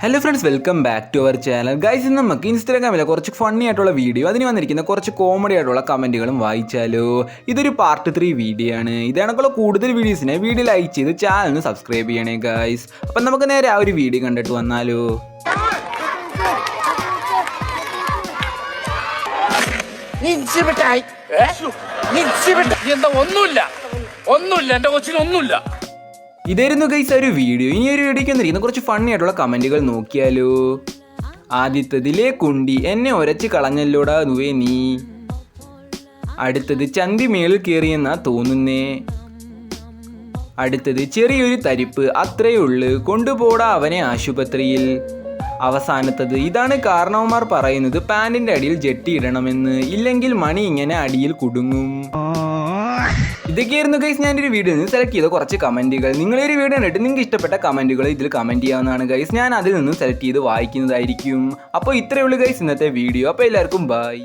Hello friends, welcome back to our channel. Guys, ഇന്ന് നമുക്ക് ഇൻസ്റ്റാഗ്രാമിലെ കുറച്ച് ഫണ്ണി ആയിട്ടുള്ള വീഡിയോ, അതിന് വന്നിരിക്കുന്ന കുറച്ച് കോമഡി ആയിട്ടുള്ള കമൻറ്റുകളും വായിച്ചാലോ. ഇതൊരു പാർട്ട് 3 വീഡിയോ ആണ്. ഇതേണക്കുള്ള കൂടുതൽ വീഡിയോസിനെ വീഡിയോ ലൈക്ക് ചെയ്ത് ചാനലിന് സബ്സ്ക്രൈബ് ചെയ്യണേ ഗൈസ്. അപ്പം നമുക്ക് നേരെ ആ ഒരു വീഡിയോ കണ്ടിട്ട് വന്നാലോ. ഒന്നുമില്ല എന്റെ കൊച്ചിനൊന്നുമില്ല. ഇതായിരുന്നു ഗൈസ് ഒരു വീഡിയോ. ഇനി ഒരു വീഡിയോക്ക് വന്നിരിക്കുന്ന കുറച്ച് ഫണ്ണി ആയിട്ടുള്ള കമൻറ്റുകൾ നോക്കിയാലോ. ആദ്യത്തതിലെ കുണ്ടി എന്നെ ഒരച്ച് കളഞ്ഞല്ലോടാ നുവേ നീ. അടുത്തത് ചന്തി മേളിൽ കയറിയെന്നാ തോന്നുന്നേ. അടുത്തത് ചെറിയൊരു തരിപ്പ് അത്രയേ ഉള്ളു, കൊണ്ടുപോടാ അവനെ ആശുപത്രിയിൽ. അവസാനത്തത് ഇതാണ് കാരണവന്മാർ പറയുന്നത് പാൻറ്റിൻ്റെ അടിയിൽ ജെട്ടി ഇടണമെന്ന്, ഇല്ലെങ്കിൽ മണി ഇങ്ങനെ അടിയിൽ കുടുങ്ങും. ഇതൊക്കെയായിരുന്നു ഗൈസ് ഞാൻ ഒരു വീഡിയോയിൽ നിന്ന് സെലക്ട് ചെയ്ത കുറച്ച് കമൻറ്റുകൾ. നിങ്ങളൊരു വീഡിയോ കണ്ടിട്ട് നിങ്ങൾക്ക് ഇഷ്ടപ്പെട്ട കമൻറ്റുകൾ ഇതിൽ കമൻറ്റ് ചെയ്യാവുന്നതാണ് ഗൈസ്. ഞാൻ അതിൽ നിന്നും സെലക്ട് ചെയ്ത് വായിക്കുന്നതായിരിക്കും. അപ്പോൾ ഇത്രയേ ഉള്ളൂ ഗൈസ് ഇന്നത്തെ വീഡിയോ. അപ്പോൾ എല്ലാവർക്കും ബൈ.